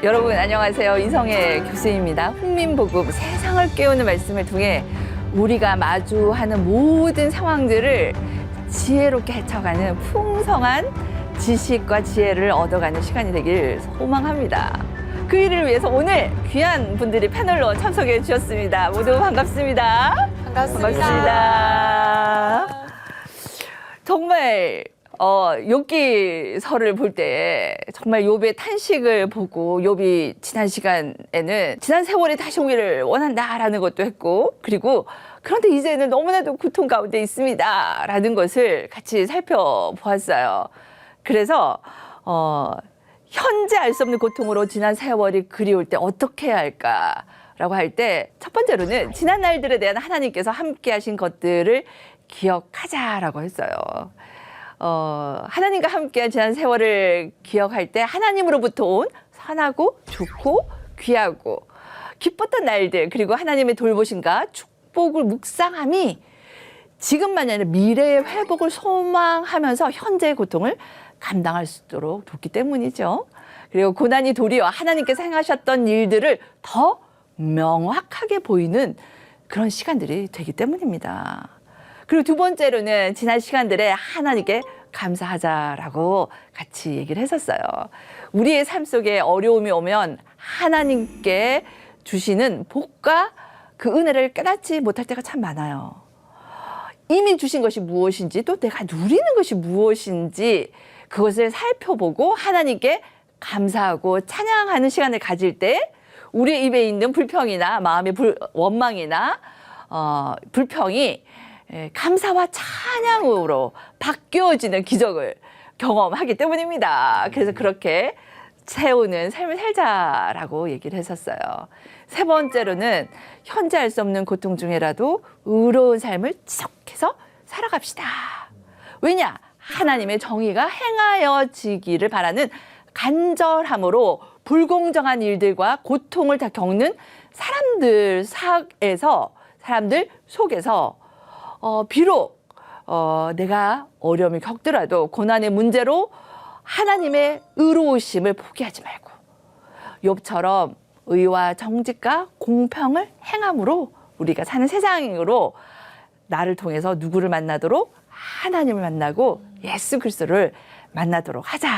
여러분 안녕하세요. 이성애 교수입니다. 훈민복음 세상을 깨우는 말씀을 통해 우리가 마주하는 모든 상황들을 지혜롭게 헤쳐가는 풍성한 지식과 지혜를 얻어가는 시간이 되길 소망합니다. 그 일을 위해서 오늘 귀한 분들이 패널로 참석해 주셨습니다. 모두 반갑습니다. 반갑습니다. 정말 욥기서를 볼 때 정말 욥의 탄식을 보고 욥이 지난 시간에는 지난 세월이 다시 오기를 원한다라는 것도 했고, 그리고 그런데 이제는 너무나도 고통 가운데 있습니다라는 것을 같이 살펴보았어요. 그래서 현재 알 수 없는 고통으로 지난 세월이 그리울 때 어떻게 해야 할까라고 할 때 첫 번째로는 지난 날들에 대한 하나님께서 함께 하신 것들을 기억하자라고 했어요. 하나님과 함께한 지난 세월을 기억할 때 하나님으로부터 온 선하고 좋고 귀하고 기뻤던 날들, 그리고 하나님의 돌보심과 축복을 묵상함이 지금만이 아니라 미래의 회복을 소망하면서 현재의 고통을 감당할 수 있도록 돕기 때문이죠. 그리고 고난이 도리어 하나님께서 행하셨던 일들을 더 명확하게 보이는 그런 시간들이 되기 때문입니다. 그리고 두 번째로는 지난 시간들에 하나님께 감사하자라고 같이 얘기를 했었어요. 우리의 삶 속에 어려움이 오면 하나님께 주시는 복과 그 은혜를 깨닫지 못할 때가 참 많아요. 이미 주신 것이 무엇인지, 또 내가 누리는 것이 무엇인지 그것을 살펴보고 하나님께 감사하고 찬양하는 시간을 가질 때 우리의 입에 있는 불평이나 마음의 원망이나 불평이 감사와 찬양으로 바뀌어지는 기적을 경험하기 때문입니다. 그래서 그렇게 채우는 삶을 살자라고 얘기를 했었어요. 세 번째로는 현재 알 수 없는 고통 중에라도 의로운 삶을 지속해서 살아갑시다. 왜냐? 하나님의 정의가 행하여지기를 바라는 간절함으로 불공정한 일들과 고통을 다 겪는 사람들 속에서 비록 내가 어려움을 겪더라도 고난의 문제로 하나님의 의로우심을 포기하지 말고 욥처럼 의와 정직과 공평을 행함으로 우리가 사는 세상으로 나를 통해서 누구를 만나도록 하나님을 만나고 예수 그리스도를 만나도록 하자.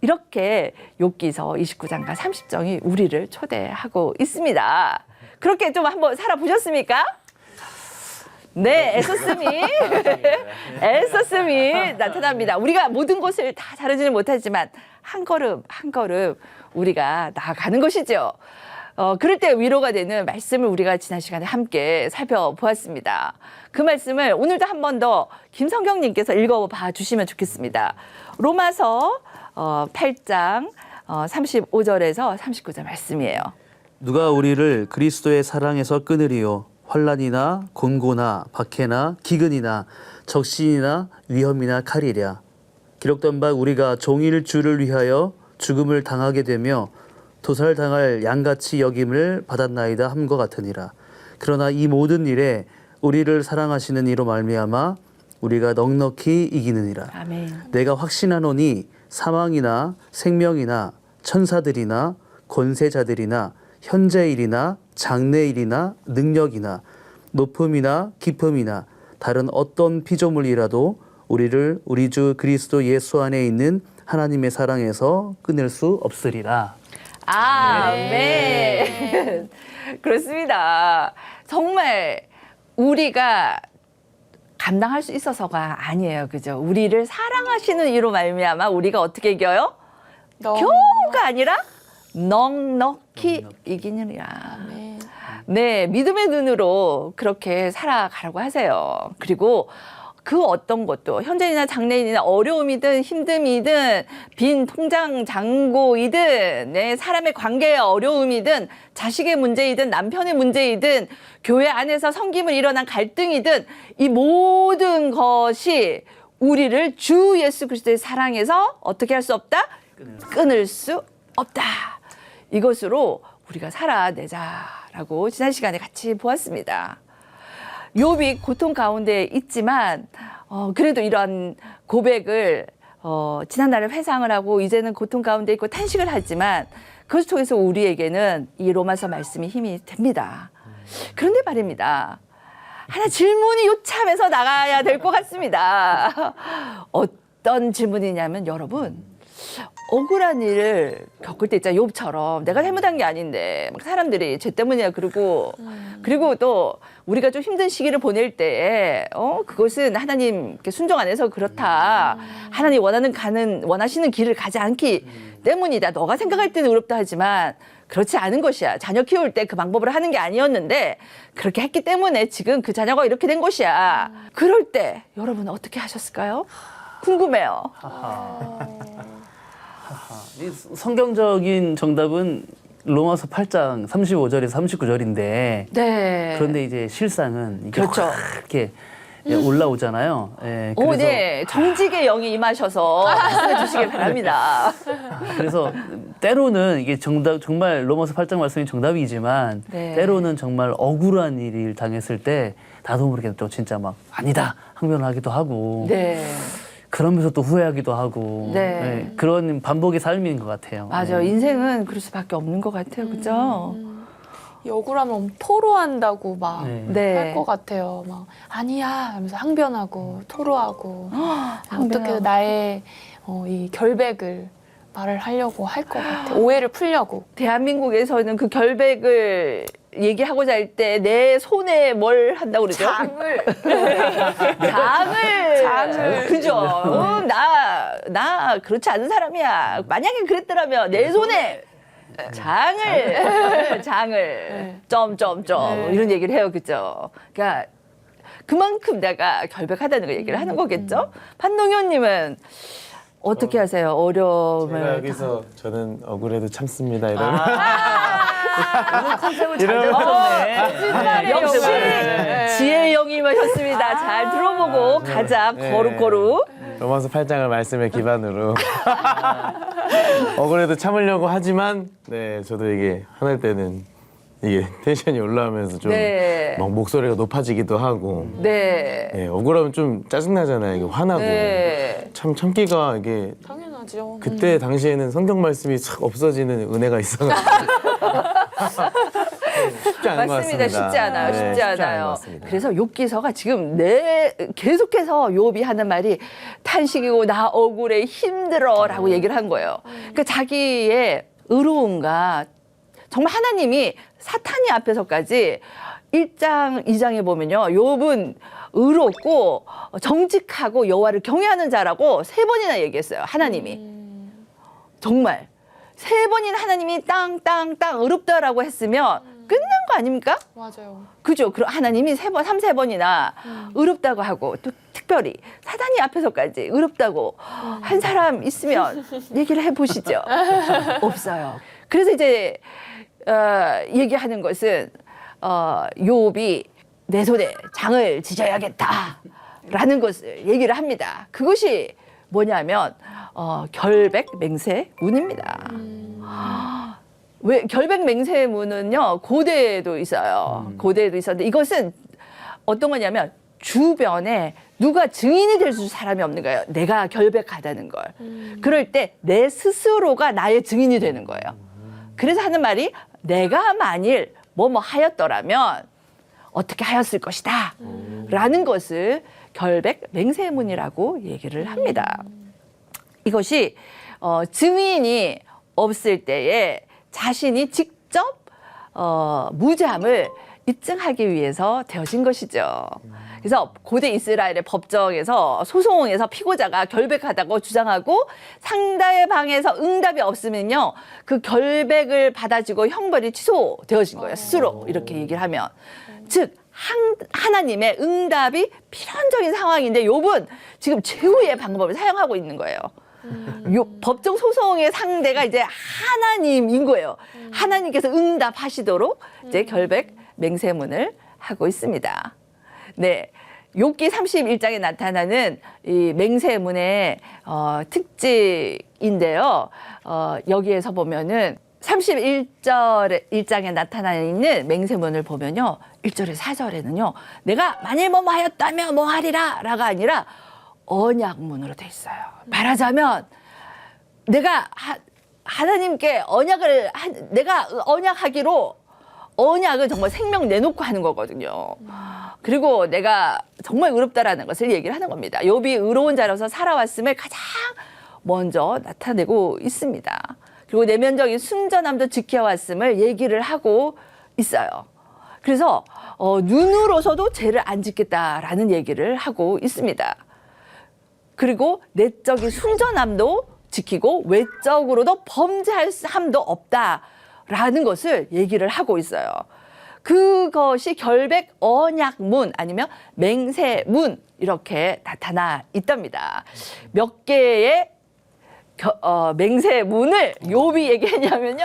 이렇게 욥기서 29장과 30장이 우리를 초대하고 있습니다. 그렇게 좀 한번 살아보셨습니까? 네, 애썼음이 나타납니다. 우리가 모든 것을 다 잘하지는 못하지만 한 걸음 한 걸음 우리가 나아가는 것이죠. 그럴 때 위로가 되는 말씀을 우리가 지난 시간에 함께 살펴보았습니다. 그 말씀을 오늘도 한 번 더 김성경님께서 읽어봐 주시면 좋겠습니다. 로마서 8장 35절에서 39절 말씀이에요. 누가 우리를 그리스도의 사랑에서 끊으리요? 환난이나 곤고나 박해나 기근이나 적신이나 위험이나 칼이랴. 기록된 바 우리가 종일 주를 위하여 죽음을 당하게 되며 도살당할 양같이 여김을 받았나이다 함과 같으니라. 그러나 이 모든 일에 우리를 사랑하시는 이로 말미암아 우리가 넉넉히 이기느니라. 아멘. 내가 확신하노니 사망이나 생명이나 천사들이나 권세자들이나 현재일이나 장래일이나 능력이나 높음이나 깊음이나 다른 어떤 피조물이라도 우리를 우리 주 그리스도 예수 안에 있는 하나님의 사랑에서 끊을 수 없으리라. 아멘. 그렇습니다. 정말 우리가 감당할 수 있어서가 아니에요. 그죠? 우리를 사랑하시는 이로 말미암아 우리가 어떻게 이겨요? 겨우가 아니라 넉넉히 이기느니라. 네, 믿음의 눈으로 그렇게 살아가라고 하세요. 그리고 그 어떤 것도 현재이나 장래인이나 어려움이든 힘듦이든 빈 통장 잔고이든 네, 사람의 관계의 어려움이든 자식의 문제이든 남편의 문제이든 교회 안에서 섬김을 일어난 갈등이든 이 모든 것이 우리를 주 예수 그리스도의 사랑에서 어떻게 할 수 없다? 끊을 수 없다. 이것으로 우리가 살아내자라고 지난 시간에 같이 보았습니다. 욥이 고통 가운데 있지만 그래도 이런 고백을 지난날에 회상을 하고 이제는 고통 가운데 있고 탄식을 하지만 그것 통해서 우리에게는 이 로마서 말씀이 힘이 됩니다. 그런데 말입니다. 하나 질문이 요참해서 나가야 될 것 같습니다. 어떤 질문이냐면 여러분 억울한 일을 겪을 때 있잖아요. 욥처럼 내가 잘못한 게 아닌데 막 사람들이 죄 때문이야 그러고 그리고 또 우리가 좀 힘든 시기를 보낼 때에 그것은 하나님께 순종 안 해서 그렇다. 하나님 원하시는 길을 가지 않기 때문이다. 너가 생각할 때는 어렵다 하지만 그렇지 않은 것이야. 자녀 키울 때 그 방법으로 하는 게 아니었는데 그렇게 했기 때문에 지금 그 자녀가 이렇게 된 것이야. 그럴 때 여러분 어떻게 하셨을까요? 궁금해요. 이 성경적인 정답은 로마서 8장 35절에서 39절인데 네. 그런데 이제 실상은 이게 그렇죠. 확 이렇게 올라오잖아요. 예, 오, 네. 정직의 영이 임하셔서 말씀해 주시길 바랍니다. 그래서 때로는 이게 정말 로마서 8장 말씀이 정답이지만 네. 때로는 정말 억울한 일을 당했을 때 나도 모르게 또 진짜 막 아니다 항변하기도 하고 네. 그러면서 또 후회하기도 하고 네. 예, 그런 반복의 삶인 것 같아요. 맞아요. 예. 인생은 그럴 수밖에 없는 것 같아요. 그죠? 이 억울하면 토로한다고 막 네. 네. 할 것 같아요. 막 아니야 하면서 항변하고 토로하고 항변하고. 어떻게 나의 이 결백을 말을 하려고 할 것 같아요. 오해를 풀려고. 대한민국에서는 그 결백을 얘기하고자 할 때 내 손에 뭘 한다고 그러죠? 장을 장을. 그죠? 나 그렇지 않은 사람이야. 만약에 그랬더라면 내 손에 장을 점점점 이런 얘기를 해요. 그죠? 그러니까 그만큼 내가 결백하다는 걸 얘기를 하는 거겠죠? 판동현님은 어떻게 하세요? 제가 어려움을. 여기서 저는 억울해도 참습니다 이러면 오늘 컨셉을 잘 잡으셨네. 거짓말이에요. 역시 네. 지혜의 영임하셨습니다. 잘 들어보고 가자. 네. 거룩거룩. 로마서 8장을 말씀에 기반으로 억울해도 참으려고 하지만 네 저도 이게 화낼 때는 이게 텐션이 올라오면서 좀 네. 막 목소리가 높아지기도 하고 네. 네, 억울하면 좀 짜증나잖아요. 이게 화나고 네. 참 참기가 이게 당연하죠. 그때 당시에는 성경 말씀이 싹 없어지는 은혜가 있어가지고 쉽지 않은 것 맞습니다. 같습니다. 쉽지 않아요. 네, 쉽지 않은 것 않아요. 같습니다. 그래서 욥기서가 지금 계속해서 욥이 하는 말이 탄식이고 나 억울해 힘들어라고 얘기를 한 거예요. 그러니까 자기의 의로움과 정말 하나님이 사탄이 앞에서까지 1장, 2장에 보면요. 욥은 의롭고 정직하고 여호와를 경외하는 자라고 3번이나 얘기했어요. 하나님이. 정말. 3번이나 하나님이 땅땅땅 의롭다라고 했으면 끝난 거 아닙니까? 맞아요. 그죠? 그럼 하나님이 3번이나 의롭다고 하고 또 특별히 사단이 앞에서까지 의롭다고 한 사람 있으면 얘기를 해보시죠. 없어요. 그래서 이제 얘기하는 것은 욥이 내 손에 장을 지져야겠다라는 것을 얘기를 합니다. 그것이 뭐냐면 결백 맹세문입니다. 왜 결백 맹세문은요 고대에도 있어요. 고대에도 있었는데 이것은 어떤 거냐면 주변에 누가 증인이 될 사람이 없는 거예요. 내가 결백하다는 걸. 그럴 때 내 스스로가 나의 증인이 되는 거예요. 그래서 하는 말이 내가 만일 뭐뭐 하였더라면 어떻게 하였을 것이다 라는 것을 결백 맹세문이라고 얘기를 합니다. 이것이 증인이 없을 때에 자신이 직접 무죄함을 입증하기 위해서 되어진 것이죠. 그래서 고대 이스라엘의 법정에서 소송에서 피고자가 결백하다고 주장하고 상대방에서 응답이 없으면요 그 결백을 받아지고 형벌이 취소되어진 거예요. 스스로 이렇게 얘기를 하면 즉 하나님의 응답이 필연적인 상황인데 욥은 지금 최후의 방법을 사용하고 있는 거예요. 법정 소송의 상대가 이제 하나님인 거예요. 하나님께서 응답하시도록 이제 결백 맹세문을 하고 있습니다. 네. 욥기 31장에 나타나는 이 맹세문의 특징인데요. 여기에서 보면은 31장에 나타나 있는 맹세문을 보면요. 1절에 4절에는요. 내가 만일 뭐뭐 하였다면 뭐 하리라 라가 아니라 언약문으로 돼 있어요. 말하자면 내가 하나님께 내가 언약하기로 언약을 정말 생명 내놓고 하는 거거든요. 그리고 내가 정말 의롭다라는 것을 얘기를 하는 겁니다. 욥이 의로운 자로서 살아왔음을 가장 먼저 나타내고 있습니다. 그리고 내면적인 순전함도 지켜왔음을 얘기를 하고 있어요. 그래서 눈으로서도 죄를 안 짓겠다라는 얘기를 하고 있습니다. 그리고 내적인 순전함도 지키고 외적으로도 범죄할 함도 없다라는 것을 얘기를 하고 있어요. 그것이 결백 언약문 아니면 맹세문 이렇게 나타나 있답니다. 몇 개의 맹세문을 욥이 얘기했냐면요.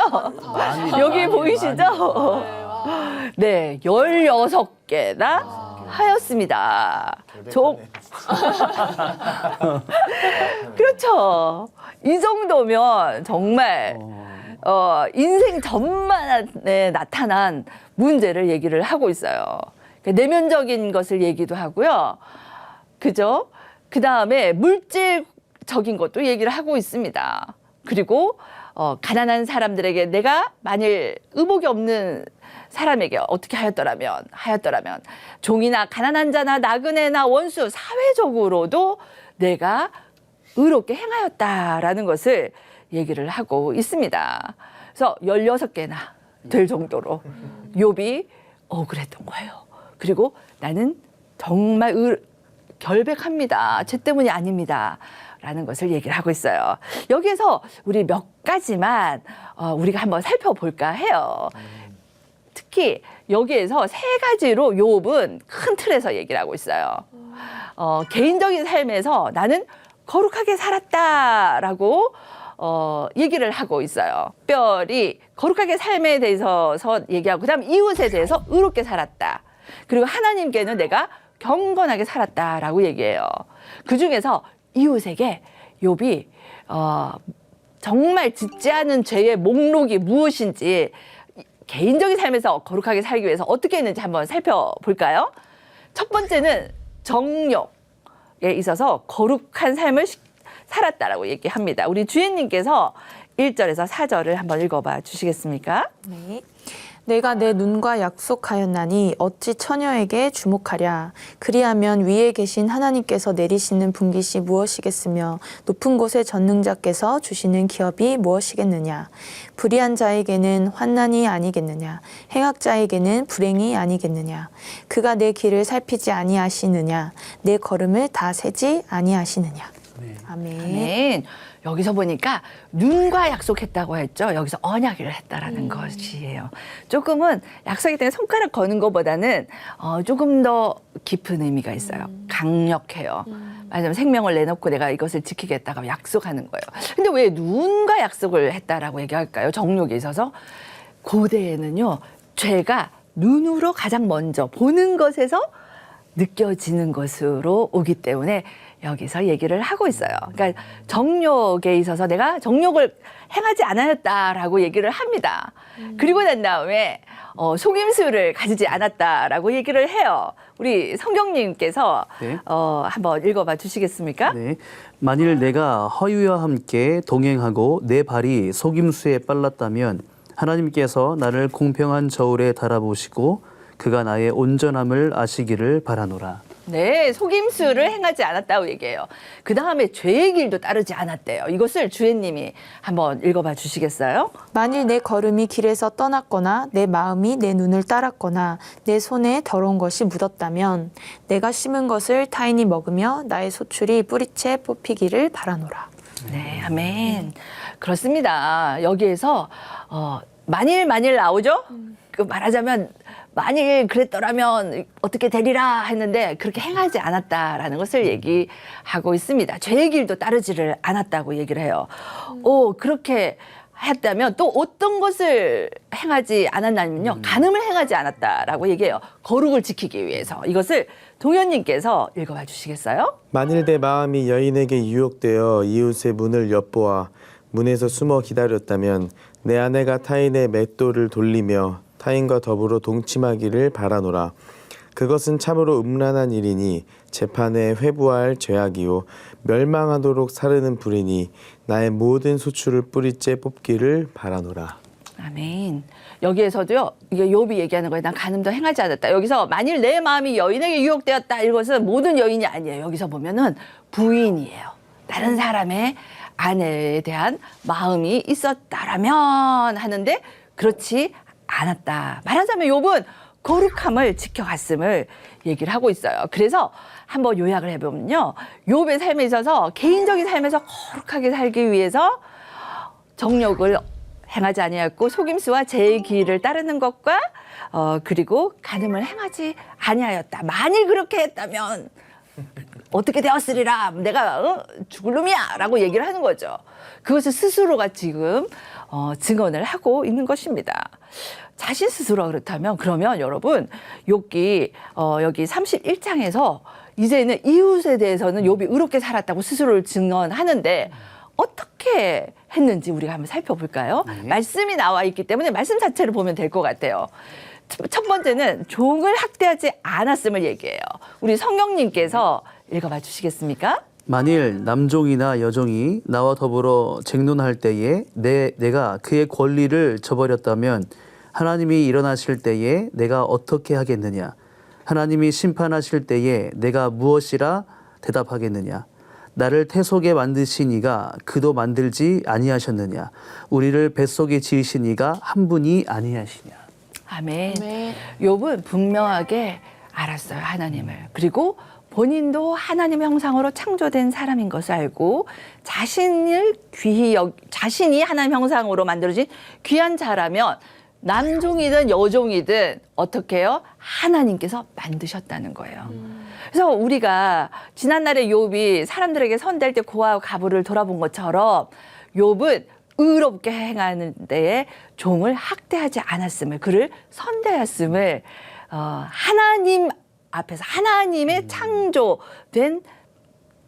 여기 보이시죠? 네, 16개나 하였습니다. 그렇죠. 이 정도면 정말 인생 전반에 나타난 문제를 얘기를 하고 있어요. 그러니까 내면적인 것을 얘기도 하고요. 그죠? 그 다음에 물질적인 것도 얘기를 하고 있습니다. 그리고 가난한 사람들에게 내가 만일 의복이 없는 사람에게 어떻게 하였더라면 종이나 가난한 자나 나그네나 원수 사회적으로도 내가 의롭게 행하였다라는 것을 얘기를 하고 있습니다. 그래서 16개나 될 정도로 욥이 억울했던 거예요. 그리고 나는 정말 결백합니다. 죄 때문이 아닙니다. 라는 것을 얘기를 하고 있어요. 여기에서 우리 몇 가지만 우리가 한번 살펴볼까 해요. 특히 여기에서 3가지로 욥은 큰 틀에서 얘기를 하고 있어요. 개인적인 삶에서 나는 거룩하게 살았다라고 얘기를 하고 있어요. 특별히 거룩하게 삶에 대해서 얘기하고 그다음 이웃에 대해서 의롭게 살았다. 그리고 하나님께는 내가 경건하게 살았다라고 얘기해요. 그중에서 이웃에게 욥이 정말 짓지 않은 죄의 목록이 무엇인지 개인적인 삶에서 거룩하게 살기 위해서 어떻게 했는지 한번 살펴볼까요? 첫 번째는 정욕에 있어서 거룩한 삶을 살았다라고 얘기합니다. 우리 주연님께서 1절에서 4절을 한번 읽어봐 주시겠습니까? 네. 내가 내 눈과 약속하였나니 어찌 처녀에게 주목하랴. 그리하면 위에 계신 하나님께서 내리시는 분깃이 무엇이겠으며 높은 곳의 전능자께서 주시는 기업이 무엇이겠느냐. 불의한 자에게는 환난이 아니겠느냐. 행악자에게는 불행이 아니겠느냐. 그가 내 길을 살피지 아니하시느냐. 내 걸음을 다 세지 아니하시느냐. 아멘. 아멘. 여기서 보니까 눈과 약속했다고 했죠. 여기서 언약을 했다라는 것이에요. 조금은 약속에 대한 손가락 거는 것보다는 조금 더 깊은 의미가 있어요. 강력해요. 맞아요. 생명을 내놓고 내가 이것을 지키겠다고 약속하는 거예요. 근데 왜 눈과 약속을 했다라고 얘기할까요? 정욕에 있어서 고대에는요. 죄가 눈으로 가장 먼저 보는 것에서 느껴지는 것으로 오기 때문에 여기서 얘기를 하고 있어요. 그러니까 정욕에 있어서 내가 정욕을 행하지 않았다라고 얘기를 합니다. 그리고 난 다음에 속임수를 가지지 않았다라고 얘기를 해요. 우리 성경님께서 네. 한번 읽어봐 주시겠습니까? 네. 만일 내가 허위와 함께 동행하고 내 발이 속임수에 빨랐다면 하나님께서 나를 공평한 저울에 달아보시고 그가 나의 온전함을 아시기를 바라노라. 네, 속임수를 행하지 않았다고 얘기해요. 그 다음에 죄의 길도 따르지 않았대요. 이것을 주혜님이 한번 읽어봐 주시겠어요? 만일 내 걸음이 길에서 떠났거나 내 마음이 내 눈을 따랐거나 내 손에 더러운 것이 묻었다면 내가 심은 것을 타인이 먹으며 나의 소출이 뿌리채 뽑히기를 바라노라. 네, 아멘. 그렇습니다. 여기에서 만일 나오죠? 그 말하자면 만일 그랬더라면 어떻게 되리라 했는데 그렇게 행하지 않았다라는 것을 얘기하고 있습니다. 죄의 길도 따르지를 않았다고 얘기를 해요. 그렇게 했다면 또 어떤 것을 행하지 않았냐면요. 간음을 행하지 않았다라고 얘기해요. 거룩을 지키기 위해서. 이것을 동현님께서 읽어봐 주시겠어요? 만일 내 마음이 여인에게 유혹되어 이웃의 문을 엿보아 문에서 숨어 기다렸다면 내 아내가 타인의 맷돌을 돌리며 타인과 더불어 동침하기를 바라노라. 그것은 참으로 음란한 일이니 재판에 회부할 죄악이요 멸망하도록 사르는 불이니 나의 모든 소출을 뿌리째 뽑기를 바라노라. 아멘. 여기에서도요, 이게 욥이 얘기하는 거예요. 난 간음도 행하지 않았다. 여기서 만일 내 마음이 여인에게 유혹되었다. 이것은 모든 여인이 아니에요. 여기서 보면은 부인이에요. 다른 사람의 아내에 대한 마음이 있었다라면 하는데 그렇지 않았다. 말하자면 욥은 거룩함을 지켜갔음을 얘기를 하고 있어요. 그래서 한번 요약을 해보면요. 욥의 삶에 있어서 개인적인 삶에서 거룩하게 살기 위해서 정욕을 행하지 아니하였고 속임수와 제기를 따르는 것과 그리고 간음을 행하지 아니하였다. 만일 그렇게 했다면 어떻게 되었으리라. 내가 죽을 놈이야 라고 얘기를 하는 거죠. 그것을 스스로가 지금 증언을 하고 있는 것입니다. 자신 스스로 그렇다면 그러면 여러분 욥기 여기 31장에서 이제는 이웃에 대해서는 욥이 의롭게 살았다고 스스로를 증언하는데 어떻게 했는지 우리가 한번 살펴볼까요? 말씀이 나와 있기 때문에 말씀 자체를 보면 될 것 같아요. 첫 번째는 종을 학대하지 않았음을 얘기해요. 우리 성경님께서 읽어봐 주시겠습니까? 만일 남종이나 여종이 나와 더불어 쟁론할 때에 내가 그의 권리를 저버렸다면 하나님이 일어나실 때에 내가 어떻게 하겠느냐? 하나님이 심판하실 때에 내가 무엇이라 대답하겠느냐? 나를 태속에 만드신 이가 그도 만들지 아니하셨느냐? 우리를 뱃속에 지으신 이가 한 분이 아니하시냐? 아멘. 욥은 분명하게 알았어요, 하나님을. 그리고 본인도 하나님의 형상으로 창조된 사람인 것을 알고 자신이 하나님 형상으로 만들어진 귀한 자라면 남종이든 여종이든 어떻게 해요? 하나님께서 만드셨다는 거예요. 그래서 우리가 지난날에 욥이 사람들에게 선대할 때 고아와 가부를 돌아본 것처럼 욥은 의롭게 행하는 데에 종을 학대하지 않았음을, 그를 선대했음을 하나님 앞에서 하나님의 창조된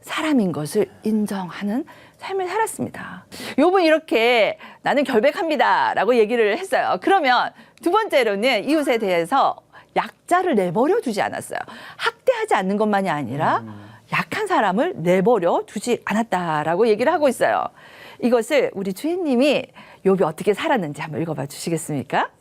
사람인 것을 인정하는 삶을 살았습니다. 욥은 이렇게 나는 결백합니다라고 얘기를 했어요. 그러면 두 번째로는 이웃에 대해서 약자를 내버려 두지 않았어요. 학대하지 않는 것만이 아니라 약한 사람을 내버려 두지 않았다라고 얘기를 하고 있어요. 이것을 우리 주인님이 욥이 어떻게 살았는지 한번 읽어봐 주시겠습니까?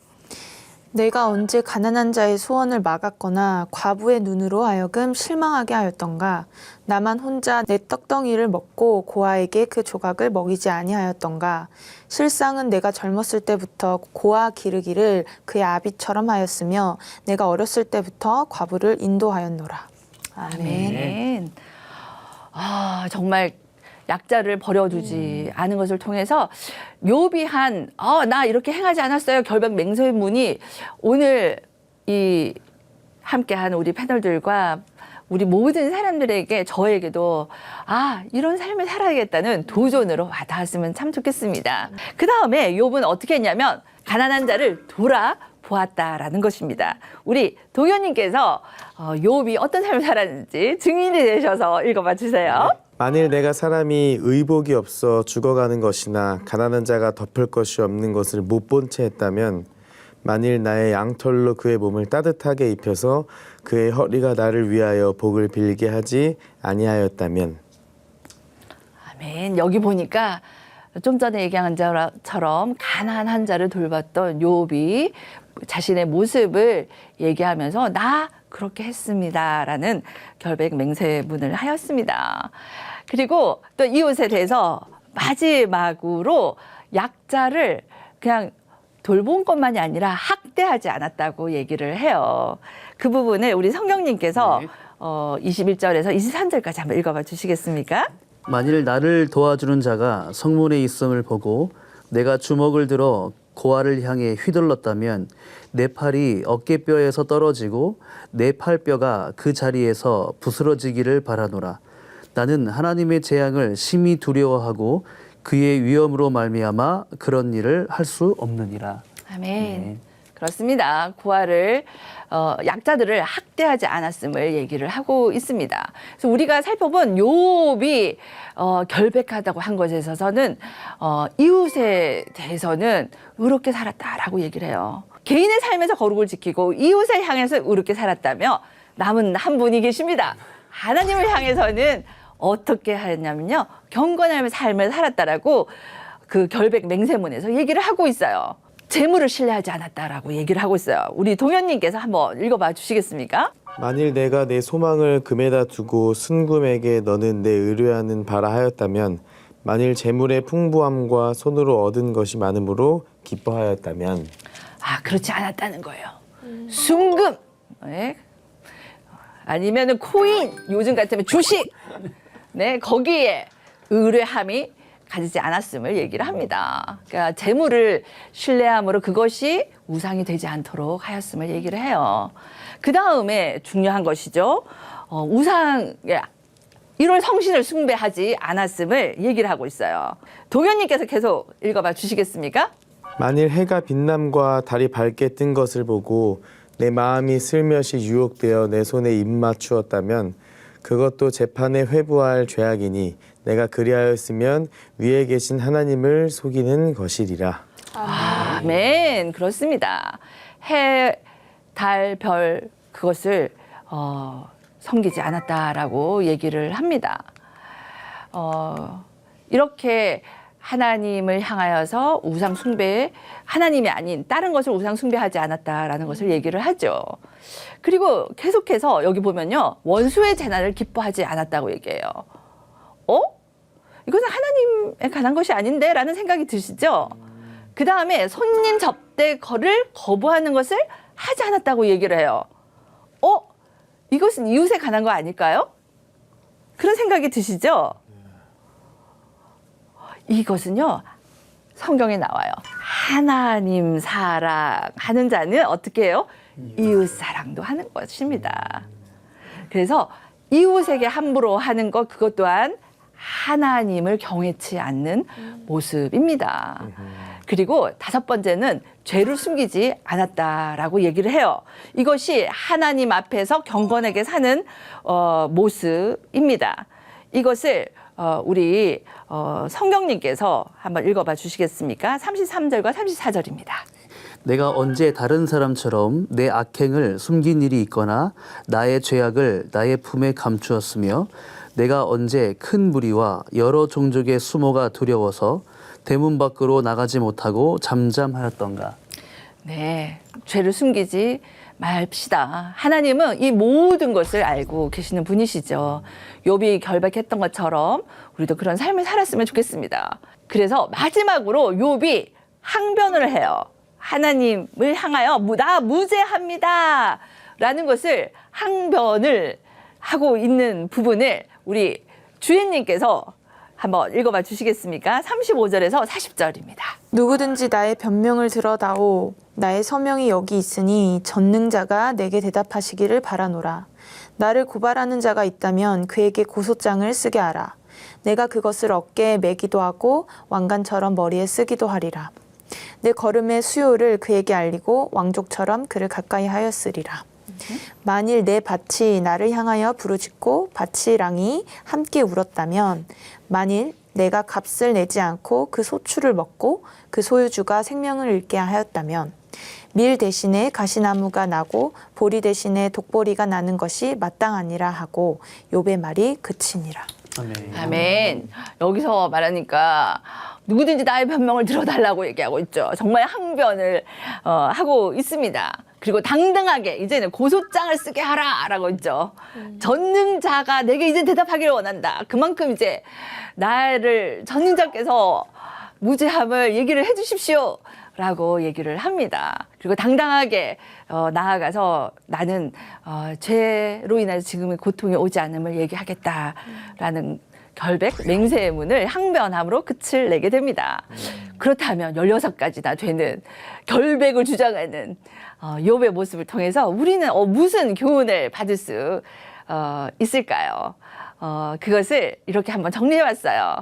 내가 언제 가난한 자의 소원을 막았거나 과부의 눈으로 하여금 실망하게 하였던가? 나만 혼자 내 떡덩이를 먹고 고아에게 그 조각을 먹이지 아니하였던가? 실상은 내가 젊었을 때부터 고아 기르기를 그의 아비처럼 하였으며 내가 어렸을 때부터 과부를 인도하였노라. 아멘. 아, 정말 약자를 버려두지 않은 것을 통해서 욥이 한 나 이렇게 행하지 않았어요. 결백 맹세문이 오늘 이 함께한 우리 패널들과 우리 모든 사람들에게 저에게도 이런 삶을 살아야겠다는 도전으로 와닿았으면 참 좋겠습니다. 그 다음에 욥은 어떻게 했냐면 가난한 자를 돌아보았다라는 것입니다. 우리 동현님께서 욥이 어떤 삶을 살았는지 증인이 되셔서 읽어봐 주세요. 만일 내가 사람이 의복이 없어 죽어가는 것이나 가난한 자가 덮을 것이 없는 것을 못 본 채 했다면 만일 나의 양털로 그의 몸을 따뜻하게 입혀서 그의 허리가 나를 위하여 복을 빌게 하지 아니하였다면. 아멘. 여기 보니까 좀 전에 얘기한 자처럼 가난한 자를 돌봤던 욥이 자신의 모습을 얘기하면서 나 그렇게 했습니다라는 결백 맹세문을 하였습니다. 그리고 또 이웃에 대해서 마지막으로 약자를 그냥 돌본 것만이 아니라 학대하지 않았다고 얘기를 해요. 그 부분을 우리 성경님께서 21절에서 23절까지 한번 읽어봐 주시겠습니까? 만일 나를 도와주는 자가 성문에 있음을 보고 내가 주먹을 들어 고아를 향해 휘둘렀다면 내 팔이 어깨뼈에서 떨어지고 내 팔뼈가 그 자리에서 부스러지기를 바라노라. 나는 하나님의 재앙을 심히 두려워하고 그의 위엄으로 말미암아 그런 일을 할 수 없느니라. 아멘. 네. 그렇습니다. 고아를 약자들을 학대하지 않았음을 얘기를 하고 있습니다. 그래서 우리가 살펴본 욥이 결백하다고 한 것에 있어서는 이웃에 대해서는 의롭게 살았다라고 얘기를 해요. 개인의 삶에서 거룩을 지키고 이웃을 향해서 의롭게 살았다며 남은 한 분이 계십니다. 하나님을 향해서는 어떻게 하였냐면요. 경건한 삶을 살았다라고 그 결백 맹세문에서 얘기를 하고 있어요. 재물을 신뢰하지 않았다라고 얘기를 하고 있어요. 우리 동현님께서 한번 읽어봐 주시겠습니까? 만일 내가 내 소망을 금에다 두고 순금에게 너는 내 의뢰하는 바라 하였다면 만일 재물의 풍부함과 손으로 얻은 것이 많음으로 기뻐하였다면 아, 그렇지 않았다는 거예요. 순금, 네. 아니면은 코인, 요즘 같으면 주식, 네, 거기에 의뢰함이 가지지 않았음을 얘기를 합니다. 그러니까 재물을 신뢰함으로 그것이 우상이 되지 않도록 하였음을 얘기를 해요. 그 다음에 중요한 것이죠. 우상, 이런 성신을 숭배하지 않았음을 얘기를 하고 있어요. 동현님께서 계속 읽어봐 주시겠습니까? 만일 해가 빛남과 달이 밝게 뜬 것을 보고 내 마음이 슬며시 유혹되어 내 손에 입맞추었다면 그것도 재판에 회부할 죄악이니 내가 그리하였으면 위에 계신 하나님을 속이는 것이리라. 아멘. 그렇습니다. 해, 달, 별 그것을 섬기지 않았다라고 얘기를 합니다. 이렇게 하나님을 향하여서 우상 숭배, 하나님이 아닌 다른 것을 우상 숭배하지 않았다라는 것을 얘기를 하죠. 그리고 계속해서 여기 보면요. 원수의 재난을 기뻐하지 않았다고 얘기해요. 이것은 하나님에 관한 것이 아닌데? 라는 생각이 드시죠? 그 다음에 손님 접대거를 거부하는 것을 하지 않았다고 얘기를 해요. 이것은 이웃에 관한 거 아닐까요? 그런 생각이 드시죠? 이것은요, 성경에 나와요. 하나님 사랑하는 자는 어떻게 해요? 이웃 사랑도 하는 것입니다. 그래서 이웃에게 함부로 하는 것, 그것 또한 하나님을 경외치 않는 모습입니다. 그리고 다섯 번째는 죄를 숨기지 않았다라고 얘기를 해요. 이것이 하나님 앞에서 경건하게 사는 모습입니다. 이것을 우리 성경님께서 한번 읽어봐 주시겠습니까? 33절과 34절입니다. 내가 언제 다른 사람처럼 내 악행을 숨긴 일이 있거나 나의 죄악을 나의 품에 감추었으며 내가 언제 큰 무리와 여러 종족의 수모가 두려워서 대문 밖으로 나가지 못하고 잠잠하였던가. 네, 죄를 숨기지 맙시다. 하나님은 이 모든 것을 알고 계시는 분이시죠. 욥이 결박했던 것처럼 우리도 그런 삶을 살았으면 좋겠습니다. 그래서 마지막으로 욥이 항변을 해요. 하나님을 향하여 나 무죄합니다 라는 것을 항변을 하고 있는 부분을 우리 주인님께서 한번 읽어봐 주시겠습니까? 35절에서 40절입니다. 누구든지 나의 변명을 들어다오. 나의 서명이 여기 있으니 전능자가 내게 대답하시기를 바라노라. 나를 고발하는 자가 있다면 그에게 고소장을 쓰게 하라. 내가 그것을 어깨에 매기도 하고 왕관처럼 머리에 쓰기도 하리라. 내 걸음의 수요를 그에게 알리고 왕족처럼 그를 가까이 하였으리라. 만일 내 밭이 나를 향하여 부르짖고 밭이랑이 함께 울었다면 만일 내가 값을 내지 않고 그 소출을 먹고 그 소유주가 생명을 잃게 하였다면 밀 대신에 가시나무가 나고 보리 대신에 독보리가 나는 것이 마땅하니라 하고 욥의 말이 그치니라. 아멘. 아멘. 여기서 말하니까 누구든지 나의 변명을 들어달라고 얘기하고 있죠. 정말 항변을 하고 있습니다. 그리고 당당하게 이제는 고소장을 쓰게 하라라고 있죠. 전능자가 내게 이제 대답하기를 원한다. 그만큼 이제 나를 전능자께서 무죄함을 얘기를 해주십시오. 라고 얘기를 합니다. 그리고 당당하게 나아가서 나는 죄로 인해서 지금의 고통이 오지 않음을 얘기하겠다라는 결백, 맹세의 문을 항변함으로 끝을 내게 됩니다. 그렇다면 16가지나 되는 결백을 주장하는 욥의 모습을 통해서 우리는 무슨 교훈을 받을 수 있을까요? 그것을 이렇게 한번 정리해봤어요.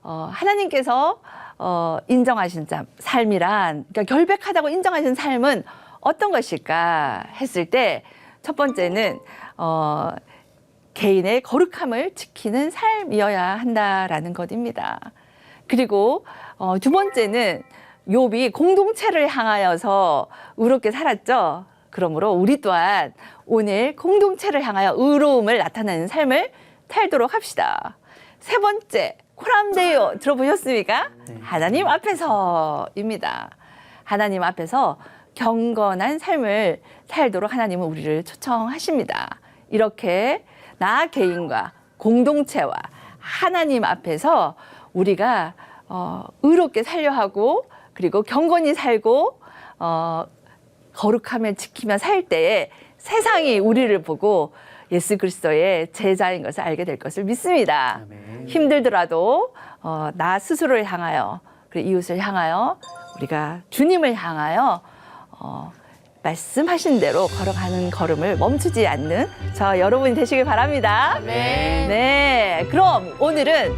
하나님께서 인정하신 삶이란, 그러니까 결백하다고 인정하신 삶은 어떤 것일까 했을 때 첫 번째는 개인의 거룩함을 지키는 삶이어야 한다라는 것입니다. 그리고 두 번째는 욥이 공동체를 향하여서 의롭게 살았죠. 그러므로 우리 또한 오늘 공동체를 향하여 의로움을 나타내는 삶을 살도록 합시다. 세 번째, 코람데요 들어보셨습니까? 하나님 앞에서입니다. 하나님 앞에서 경건한 삶을 살도록 하나님은 우리를 초청하십니다. 이렇게 나 개인과 공동체와 하나님 앞에서 우리가 의롭게 살려 하고 그리고 경건히 살고 거룩하며 지키며 살 때에 세상이 우리를 보고 예수 그리스도의 제자인 것을 알게 될 것을 믿습니다. 아멘. 힘들더라도 나 스스로를 향하여 그리고 이웃을 향하여 우리가 주님을 향하여 말씀하신 대로 걸어가는 걸음을 멈추지 않는 저 여러분이 되시길 바랍니다. 네, 그럼 오늘은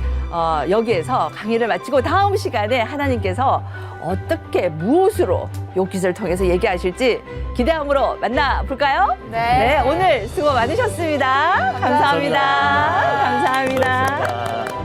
여기에서 강의를 마치고 다음 시간에 하나님께서 어떻게 무엇으로 욥기서를 통해서 얘기하실지 기대함으로 만나볼까요? 네, 오늘 수고 많으셨습니다. 감사합니다. 감사합니다. 고맙습니다.